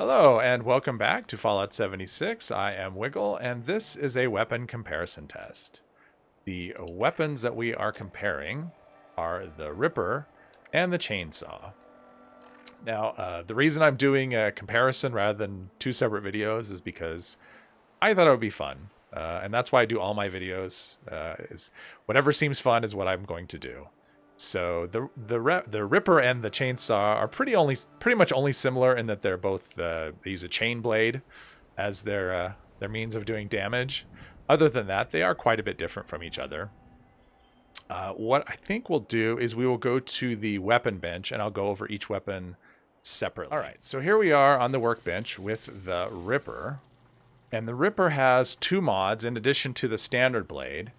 Hello and welcome back to Fallout 76. I am Wiggle and this is a weapon comparison test. The weapons that we are comparing are the Ripper and the Chainsaw. Now, the reason I'm doing a comparison rather than two separate videos is because I thought it would be fun. And that's why I do all my videos. Is whatever seems fun is what I'm going to do. So the Ripper and the Chainsaw are pretty much only similar in that they're both they use a chain blade as their means of doing damage. Other than that, they are quite a bit different from each other. What I think we'll do is we will go to the weapon bench and I'll go over each weapon separately. All right, so here we are on the workbench with the Ripper. And the Ripper has two mods in addition to the standard blade.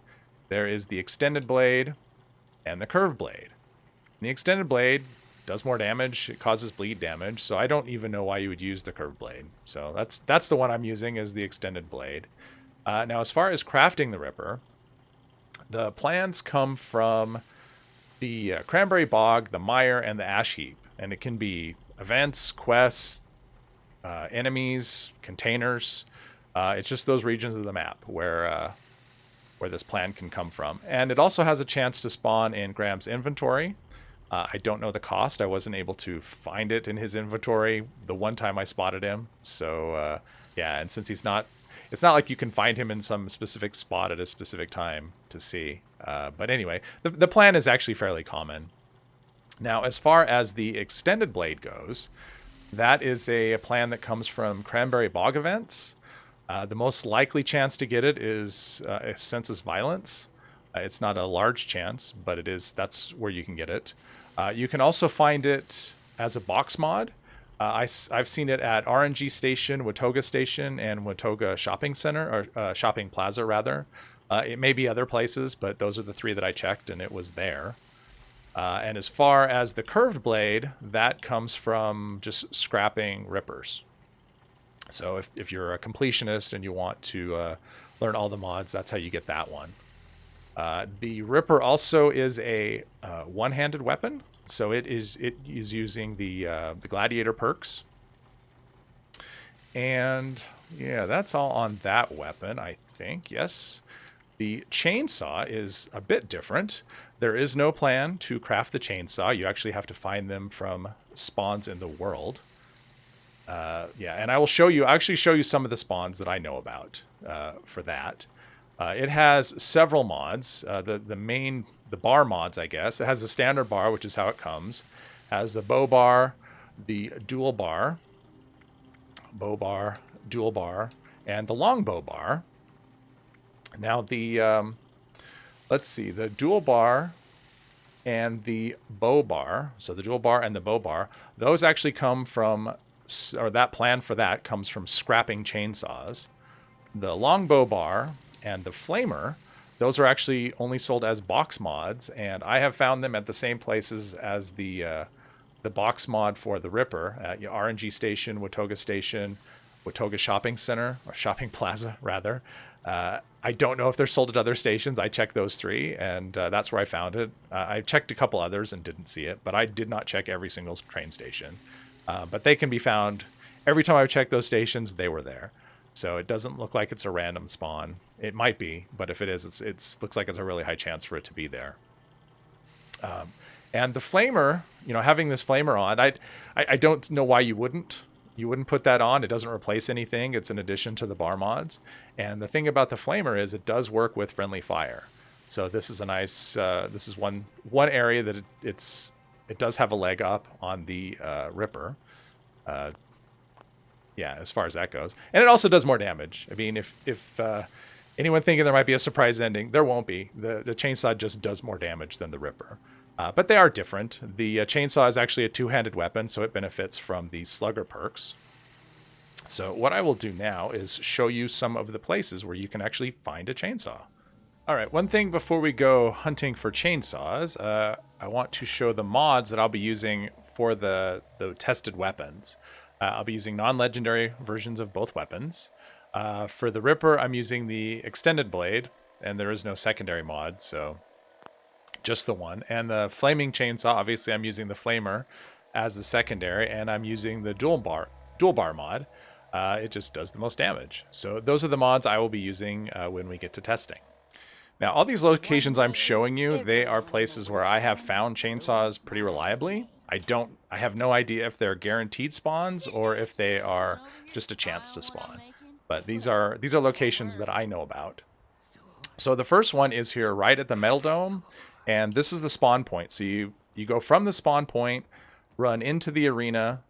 There is the extended blade and the curved blade. And the extended blade does more damage. It causes bleed damage. So I don't even know why you would use the curved blade. So that's the one I'm using, is the extended blade. Now, as far as crafting the Ripper, the plans come from the Cranberry Bog, the Mire, and the Ash Heap. And it can be events, quests, enemies, containers. It's just those regions of the map where this plan can come from. And it also has a chance to spawn in Graham's inventory. I don't know the cost. I wasn't able to find it in his inventory the one time I spotted him. So yeah, and since it's not like you can find him in some specific spot at a specific time to see. But anyway, the plan is actually fairly common. Now, as far as the extended blade goes, that is a plan that comes from Cranberry Bog events. The most likely chance to get it is a Sensus Violence. It's not a large chance, but it is. That's where you can get it. You can also find it as a box mod. I've seen it at RNG Station, Watoga Station, and Watoga Shopping Center, or Shopping Plaza, rather. It may be other places, but those are the three that I checked, and it was there. And as far as the curved blade, that comes from just scrapping Rippers. So if you're a completionist and you want to learn all the mods, that's how you get that one. The Ripper also is a one-handed weapon, so it is using the Gladiator perks. And yeah, that's all on that weapon, I think. Yes. The chainsaw is a bit different. There is no plan to craft the chainsaw. You actually have to find them from spawns in the world. Yeah, and I will show you, actually show you some of the spawns that I know about for that. It has several mods. The bar mods, I guess. It has the standard bar, which is how it comes. It has the bow bar, the dual bar, bow bar, dual bar, and the longbow bar. Now let's see, the dual bar and the bow bar, so the dual bar and the bow bar, those actually come from, or that plan for that comes from scrapping chainsaws. The longbow bar and the flamer, those are actually only sold as box mods, and I have found them at the same places as the box mod for the Ripper at RNG Station, Watoga Shopping Center, or Shopping Plaza, rather. I don't know if they're sold at other stations. I checked those three, and that's where I found it. I checked a couple others and didn't see it, but I did not check every single train station. But they can be found. Every time I've checked those stations, they were there. So it doesn't look like it's a random spawn. It might be, but if it is, it looks like it's a really high chance for it to be there. And the flamer, having this flamer on, I don't know why you wouldn't. You wouldn't put that on. It doesn't replace anything. It's an addition to the bar mods. And the thing about the flamer is it does work with friendly fire. So this is a nice, this is one area that it does have a leg up on the Ripper. Yeah, as far as that goes. And it also does more damage. I mean, if anyone thinking there might be a surprise ending, there won't be. The chainsaw just does more damage than the Ripper. But they are different. The chainsaw is actually a two-handed weapon, so it benefits from the slugger perks. So what I will do now is show you some of the places where you can actually find a chainsaw. All right, one thing before we go hunting for chainsaws, I want to show the mods that I'll be using for the tested weapons. I'll be using non-legendary versions of both weapons. For the Ripper, I'm using the extended blade, and there is no secondary mod, so just the one. And the flaming chainsaw, obviously I'm using the flamer as the secondary, and I'm using the dual dual bar mod. It just does the most damage. So those are the mods I will be using when we get to testing. Now, all these locations I'm showing you, they are places where I have found chainsaws pretty reliably. I have no idea if they're guaranteed spawns or if they are just a chance to spawn. But these are locations that I know about. So the first one is here right at the metal dome, and this is the spawn point. So you go from the spawn point, run into the arena,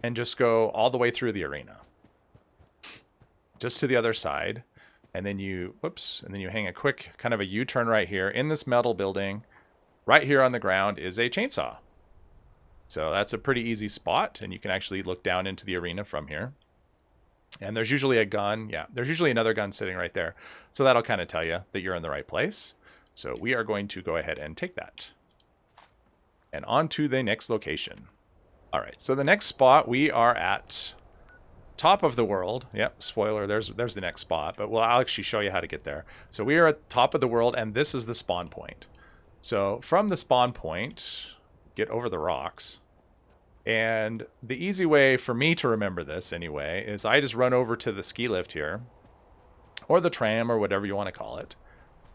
and just go all the way through the arena. Just to the other side. And then you hang a quick kind of a U-turn right here. In this metal building, right here on the ground is a chainsaw. So that's a pretty easy spot, and you can actually look down into the arena from here. And there's usually a gun. Yeah, there's usually another gun sitting right there. So that'll kind of tell you that you're in the right place. So we are going to go ahead and take that. And on to the next location. All right, so the next spot we are at... top of the world. Yep, spoiler, there's the next spot, but I'll actually show you how to get there. So we are at top of the world, and this is the spawn point. So from the spawn point, get over the rocks. And the easy way for me to remember this anyway is I just run over to the ski lift here, or the tram, or whatever you want to call it.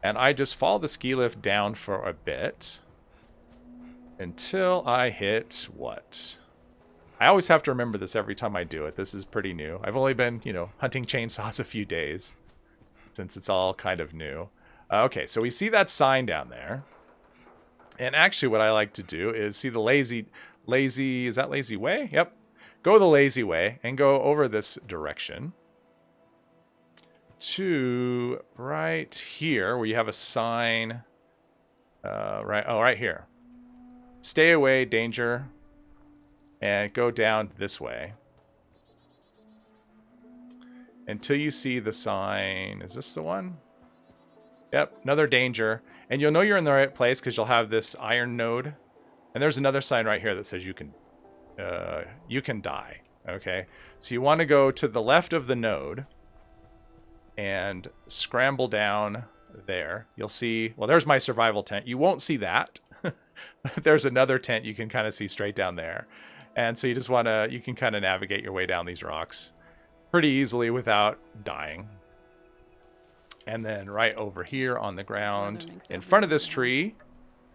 And I just follow the ski lift down for a bit until I hit what? I always have to remember this every time I do it. This is pretty new. I've only been, hunting chainsaws a few days since it's all kind of new. Okay, so we see that sign down there. And actually what I like to do is see the lazy, is that lazy way? Yep. Go the lazy way and go over this direction to right here where you have a sign. Right here. Stay away, danger. And go down this way until you see the sign. Is this the one? Yep, another danger. And you'll know you're in the right place because you'll have this iron node. And there's another sign right here that says you can die. Okay, so you want to go to the left of the node and scramble down there. You'll see, well, there's my survival tent. You won't see that. But there's another tent you can kind of see straight down there. And so you just you can kind of navigate your way down these rocks pretty easily without dying. And then right over here on the ground in front of this tree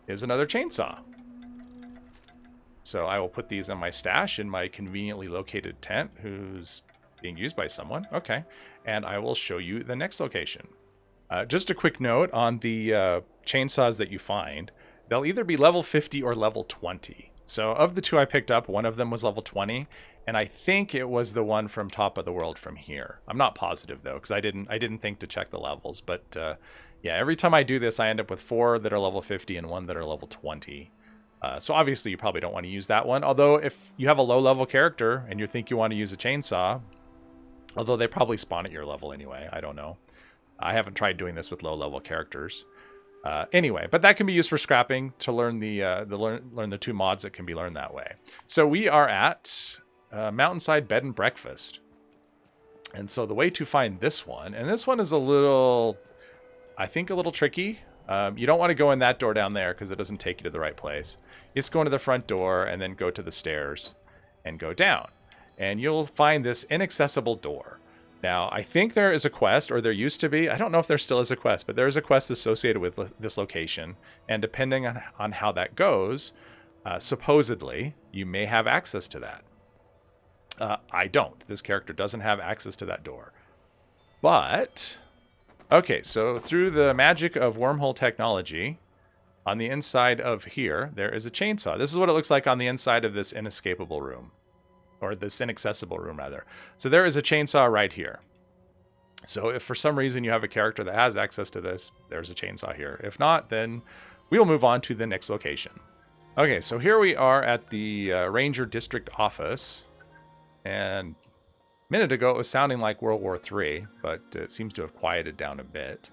is another chainsaw. So I will put these in my stash in my conveniently located tent who's being used by someone. Okay. And I will show you the next location. Just a quick note on the chainsaws that you find. They'll either be level 50 or level 20. So of the two I picked up, one of them was level 20, and I think it was the one from top of the world from here. I'm not positive though, because I didn't think to check the levels. But yeah, every time I do this, I end up with 4 that are level 50 and 1 that are level 20. So obviously you probably don't want to use that one. Although if you have a low level character and you think you want to use a chainsaw, although they probably spawn at your level anyway, I don't know. I haven't tried doing this with low level characters. Anyway, but that can be used for scrapping to learn the 2 mods that can be learned that way. So we are at Mountainside Bed and Breakfast. And so the way to find this one, and this one is a little tricky. You don't want to go in that door down there because it doesn't take you to the right place. You just go into the front door and then go to the stairs and go down. And you'll find this inaccessible door. Now, I think there is a quest, or there used to be. I don't know if there still is a quest, but there is a quest associated with this location. And depending on how that goes, supposedly, you may have access to that. I don't. This character doesn't have access to that door. But, okay, so through the magic of wormhole technology, on the inside of here, there is a chainsaw. This is what it looks like on the inside of this inescapable room. Or this inaccessible room, rather. So there is a chainsaw right here. So if for some reason you have a character that has access to this, there's a chainsaw here. If not, then we'll move on to the next location. Okay, so here we are at the Ranger District Office. And a minute ago it was sounding like World War III, but it seems to have quieted down a bit.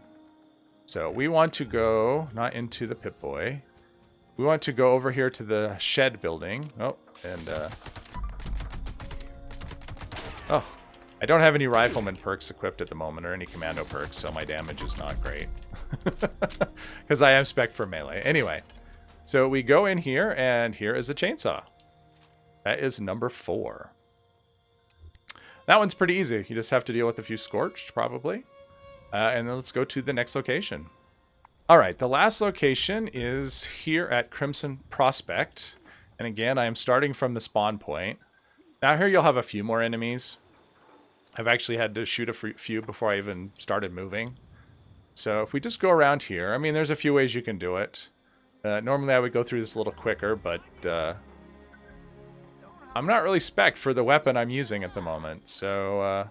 So we want to go, not into the Pip-Boy. We want to go over here to the shed building. Oh, and... oh, I don't have any rifleman perks equipped at the moment, or any commando perks, so my damage is not great. Because I am spec for melee. Anyway, so we go in here, and here is a chainsaw. That is number 4. That one's pretty easy. You just have to deal with a few scorched, probably. And then let's go to the next location. All right, the last location is here at Crimson Prospect. And again, I am starting from the spawn point. Now here you'll have a few more enemies. I've actually had to shoot a few before I even started moving. So if we just go around here, I mean, there's a few ways you can do it. Normally I would go through this a little quicker, but I'm not really spec'd for the weapon I'm using at the moment. So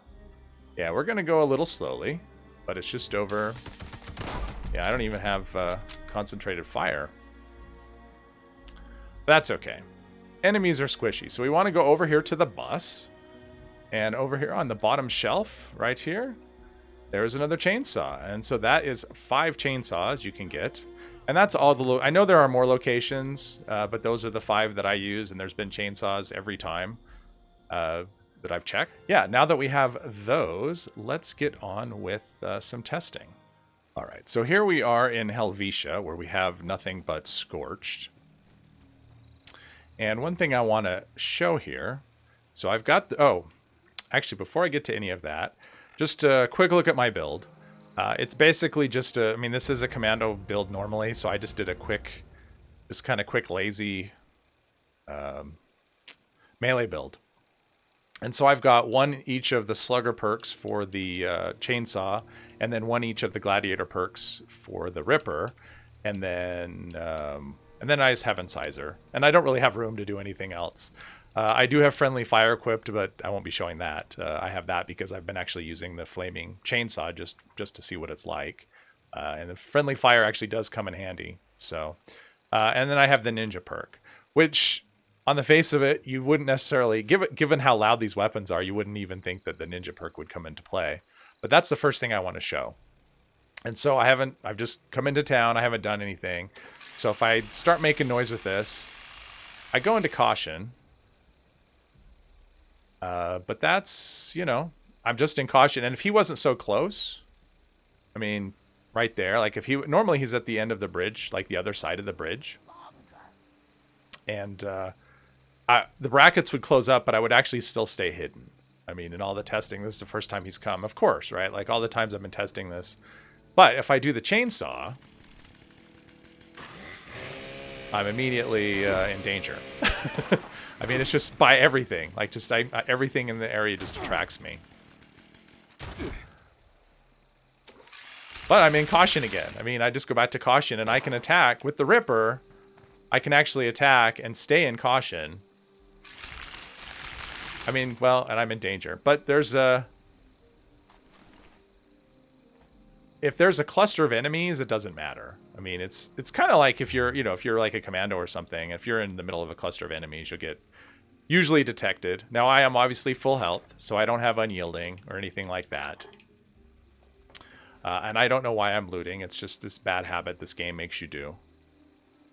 yeah, we're going to go a little slowly, but it's just over. Yeah, I don't even have concentrated fire. That's okay. Enemies are squishy. So we want to go over here to the bus. And over here on the bottom shelf, right here, there's another chainsaw. And so that is 5 chainsaws you can get. And that's all the... I know there are more locations, but those are the 5 that I use. And there's been chainsaws every time that I've checked. Yeah, now that we have those, let's get on with some testing. All right, so here we are in Helvetia, where we have nothing but Scorched. And one thing I want to show here, so I've got the, oh, actually before I get to any of that, just a quick look at my build. It's basically just a, I mean, this is a commando build normally, so I just did a quick, just kind of quick, lazy melee build. And so I've got 1 each of the slugger perks for the chainsaw, and then 1 each of the gladiator perks for the ripper, and then I just have incisor, and I don't really have room to do anything else. I do have friendly fire equipped, but I won't be showing that. I have that because I've been actually using the flaming chainsaw just to see what it's like, and the friendly fire actually does come in handy. So, and then I have the ninja perk, which on the face of it, you wouldn't necessarily, given how loud these weapons are, you wouldn't even think that the ninja perk would come into play. But that's the first thing I want to show. And so I've just come into town. I haven't done anything. So if I start making noise with this, I go into caution. But that's, you know, I'm just in caution. And if he wasn't so close, I mean, right there, like if normally he's at the end of the bridge, like the other side of the bridge. And the brackets would close up, but I would actually still stay hidden. I mean, in all the testing, this is the first time he's come, of course, right? Like all the times I've been testing this. But if I do the chainsaw, I'm immediately in danger. I mean, it's just by everything. Like, just everything in the area just attracts me. But I'm in caution again. I mean, I just go back to caution, and I can attack with the Ripper. I can actually attack and stay in caution. I mean, well, and I'm in danger. But there's a... If there's a cluster of enemies, it doesn't matter. I mean, it's kind of like if you're, you know, if you're like a commando or something, if you're in the middle of a cluster of enemies, you'll get usually detected. Now, I am obviously full health, so I don't have unyielding or anything like that. And I don't know why I'm looting. It's just this bad habit this game makes you do.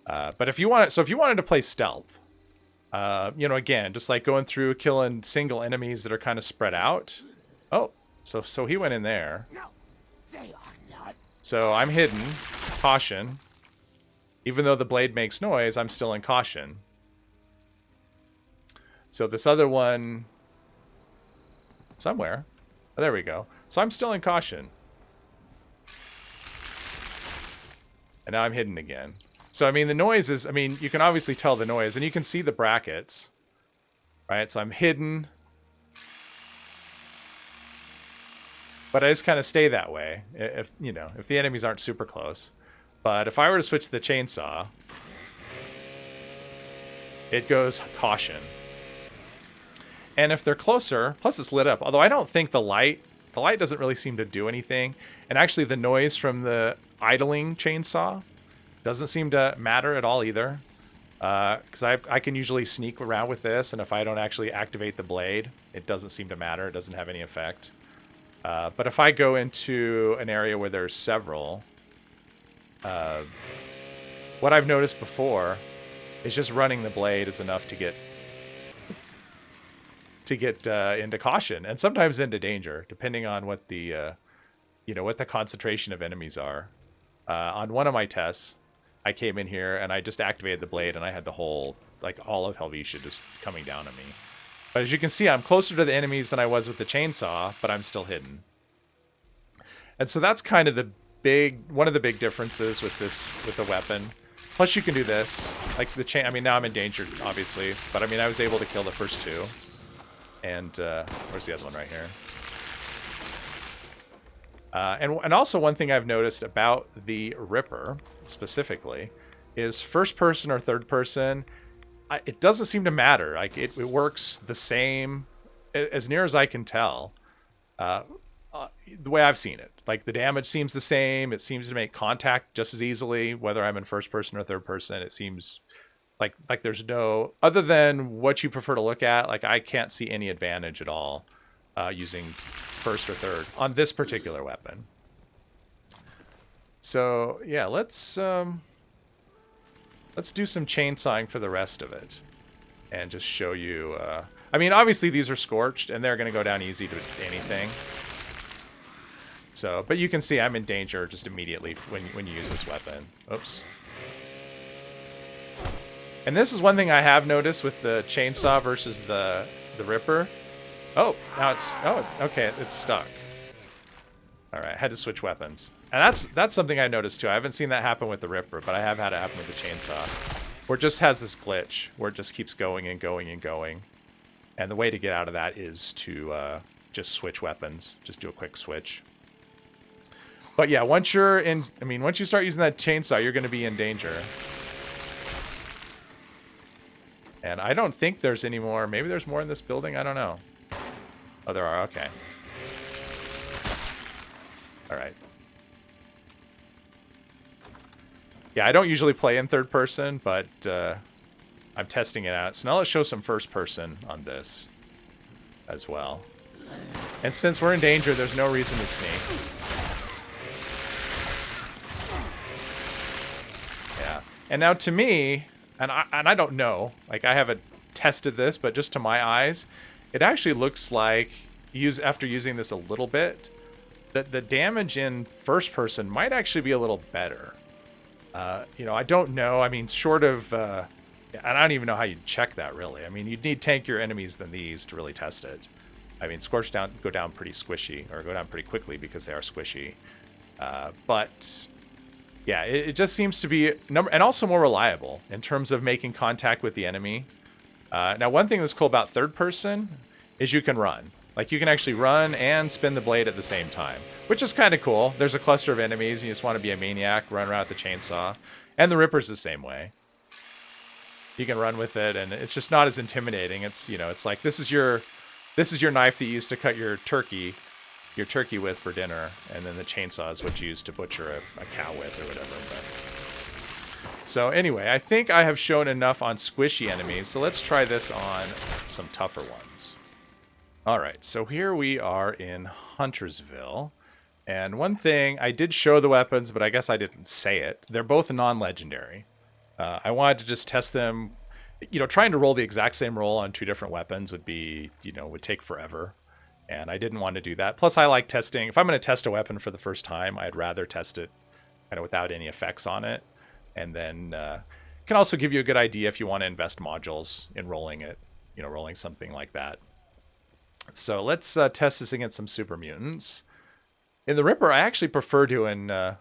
But if you want, so if you wanted to play stealth, you know, again, just like going through killing single enemies that are kind of spread out. Oh, so he went in there. No, they are not. So I'm hidden, caution. Even though the blade makes noise, I'm still in caution. So this other one, somewhere, oh, there we go. So I'm still in caution. And now I'm hidden again. So, I mean, the noise is, I mean, you can obviously tell the noise, and you can see the brackets, right? So I'm hidden. But I just kind of stay that way, if, you know, if the enemies aren't super close. But if I were to switch to the chainsaw, it goes caution. And if they're closer, plus it's lit up, although I don't think the light doesn't really seem to do anything. And actually the noise from the idling chainsaw doesn't seem to matter at all either. Because I can usually sneak around with this, and if I don't actually activate the blade, it doesn't seem to matter. It doesn't have any effect. But if I go into an area where there's several, what I've noticed before is just running the blade is enough to get into caution, and sometimes into danger, depending on what the you know, what the concentration of enemies are. On one of my tests, I came in here and I just activated the blade, and I had the whole, like, all of Helvetia just coming down on me. But as you can see, I'm closer to the enemies than I was with the chainsaw, but I'm still hidden. And so that's kind of one of the big differences with the weapon. Plus you can do this, like I mean, now I'm endangered, obviously, but I mean, I was able to kill the first two. And, where's the other one right here? And also one thing I've noticed about the Ripper, specifically, is first person or third person, it doesn't seem to matter. Like, it works the same, as near as I can tell, the way I've seen it. Like, the damage seems the same. It seems to make contact just as easily, whether I'm in first person or third person. It seems like there's no, other than what you prefer to look at, like, I can't see any advantage at all using first or third on this particular weapon. So yeah, let's do some chainsawing for the rest of it and just show you. I mean, obviously these are scorched and they're going to go down easy to anything. So, but you can see I'm in danger just immediately when you use this weapon. Oops. And this is one thing I have noticed with the chainsaw versus the Ripper. Oh, now it's, oh, okay, it's stuck. All right, I had to switch weapons. And that's something I noticed too. I haven't seen that happen with the Ripper, but I have had it happen with the chainsaw. Where it just has this glitch where it just keeps going and going and going. And the way to get out of that is to just switch weapons. Just do a quick switch. But yeah, once you're in, I mean, once you start using that chainsaw, you're going to be in danger. And I don't think there's any more. Maybe there's more in this building. I don't know. Oh, there are. Okay. All right. Yeah, I don't usually play in third person, but I'm testing it out. So now let's show some first person on this as well. And since we're in danger, there's no reason to sneak. Yeah. And now to me, and I don't know, like I haven't tested this, but just to my eyes, it actually looks like, after using this a little bit, that the damage in first person might actually be a little better. You know, I don't know. I mean, short of, and I don't even know how you'd check that really. I mean, you'd need tankier enemies than these to really test it. I mean, scorch go down pretty squishy, or go down pretty quickly because they are squishy. But yeah, it just seems to be and also more reliable in terms of making contact with the enemy. Now, one thing that's cool about third person is you can run. Like, you can actually run and spin the blade at the same time, which is kind of cool. There's a cluster of enemies, and you just want to be a maniac, run around with the chainsaw. And the Ripper's the same way. You can run with it, and it's just not as intimidating. It's, you know, it's like, this is your knife that you used to cut your turkey with for dinner, and then the chainsaw is what you use to butcher a cow with or whatever. But. So anyway, I think I have shown enough on squishy enemies, so let's try this on some tougher ones. Alright, so here we are in Huntersville, and one thing, I did show the weapons, but I guess I didn't say it. They're both non-legendary. I wanted to just test them. You know, trying to roll the exact same roll on two different weapons would be, you know, would take forever. And I didn't want to do that. Plus, I like testing. If I'm going to test a weapon for the first time, I'd rather test it kind of without any effects on it. And then can also give you a good idea if you want to invest modules in rolling it, you know, rolling something like that. So let's test this against some super mutants. In the Ripper, I actually prefer doing the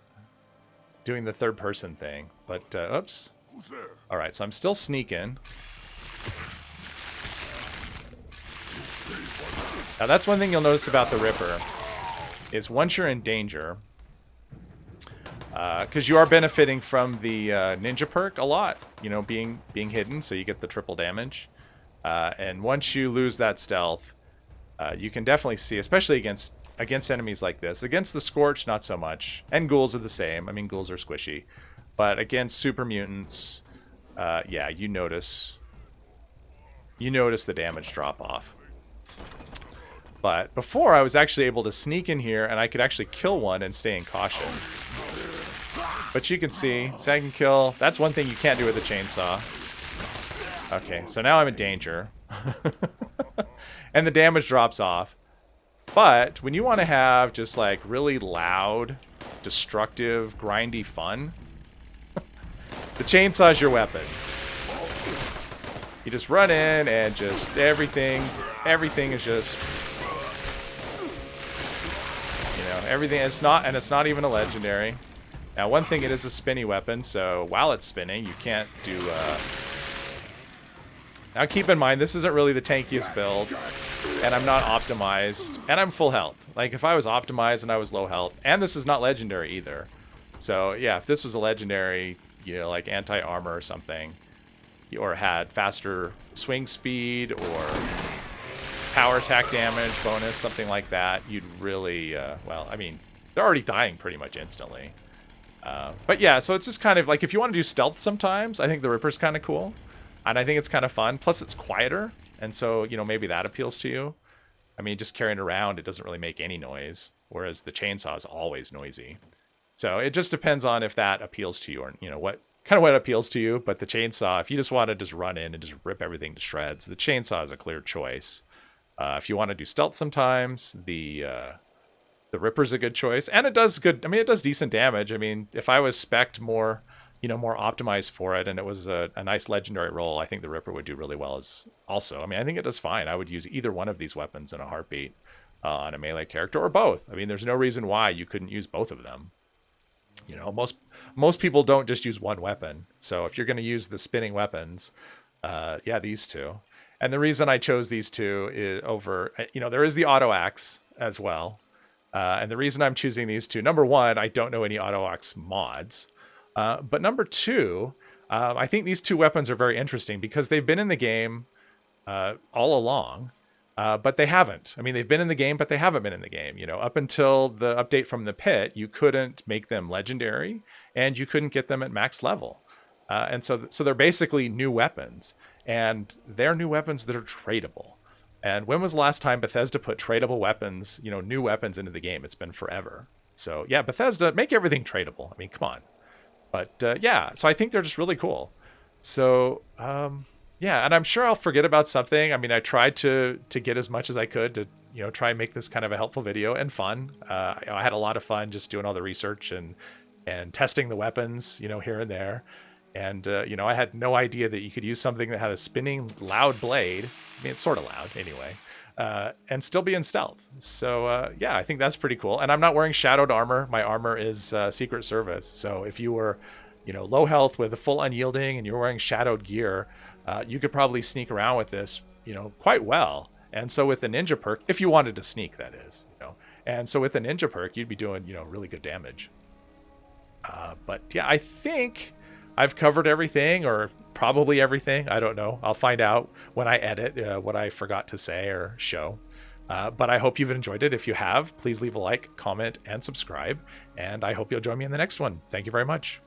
third person thing. But, oops. All right, so I'm still sneaking. Now, that's one thing you'll notice about the Ripper, is once you're in danger, because you are benefiting from the ninja perk a lot, you know, being hidden, so you get the triple damage. And once you lose that stealth, you can definitely see, especially against enemies like this. Against the Scorch, not so much. And ghouls are the same. I mean, ghouls are squishy. But against super mutants, yeah, you notice the damage drop off. But before, I was actually able to sneak in here, and I could actually kill one and stay in caution. But you can see, second kill. That's one thing you can't do with a chainsaw. Okay, so now I'm in danger. And the damage drops off. But when you want to have just like really loud, destructive, grindy fun, the chainsaw is your weapon. You just run in and just everything is just, you know, everything. It's not even a legendary. Now, one thing, it is a spinny weapon, so while it's spinning, you can't do... Now, keep in mind, this isn't really the tankiest build, and I'm not optimized, and I'm full health. Like, if I was optimized and I was low health, and this is not legendary either. So, yeah, if this was a legendary, you know, like anti-armor or something, or had faster swing speed or power attack damage bonus, something like that, you'd really, well, I mean, they're already dying pretty much instantly. But yeah, so it's just kind of like, if you want to do stealth sometimes, I think the Ripper's kind of cool. And I think it's kind of fun. Plus, it's quieter. And so, you know, maybe that appeals to you. I mean, just carrying it around, it doesn't really make any noise. Whereas the chainsaw is always noisy. So it just depends on if that appeals to you, or, you know, what appeals to you. But the chainsaw, if you just want to just run in and just rip everything to shreds, the chainsaw is a clear choice. If you want to do stealth sometimes, the Ripper's a good choice, and it does good. I mean, it does decent damage. I mean, if I was spec'd more, you know, more optimized for it, and it was a nice legendary roll, I think the Ripper would do really well as also. I mean, I think it does fine. I would use either one of these weapons in a heartbeat on a melee character, or both. I mean, there's no reason why you couldn't use both of them. You know, most people don't just use one weapon. So if you're going to use the spinning weapons, yeah, these two. And the reason I chose these two is over, you know, there is the auto axe as well. And the reason I'm choosing these two, number one, I don't know any auto axe mods. But number two, I think these two weapons are very interesting because they've been in the game all along, but they haven't. I mean, they've been in the game, but they haven't been in the game. You know, up until the update from the pit, you couldn't make them legendary, and you couldn't get them at max level. And so they're basically new weapons, and they're new weapons that are tradable. And when was the last time Bethesda put tradable weapons, you know, new weapons into the game? It's been forever. So yeah, Bethesda, make everything tradable. I mean, come on. But yeah, so I think they're just really cool. So yeah, and I'm sure I'll forget about something. I mean, I tried to get as much as I could to, you know, try and make this kind of a helpful video and fun. I had a lot of fun just doing all the research and testing the weapons, you know, here and there. And, you know, I had no idea that you could use something that had a spinning loud blade. I mean, it's sort of loud anyway, and still be in stealth. So, yeah, I think that's pretty cool. And I'm not wearing shadowed armor. My armor is Secret Service. So if you were, you know, low health with a full unyielding and you're wearing shadowed gear, you could probably sneak around with this, you know, quite well. And so with the ninja perk, if you wanted to sneak, that is, you know, and so with the ninja perk, you'd be doing, you know, really good damage. But yeah, I think I've covered everything, or probably everything. I don't know. I'll find out when I edit what I forgot to say or show. But I hope you've enjoyed it. If you have, please leave a like, comment, and subscribe. And I hope you'll join me in the next one. Thank you very much.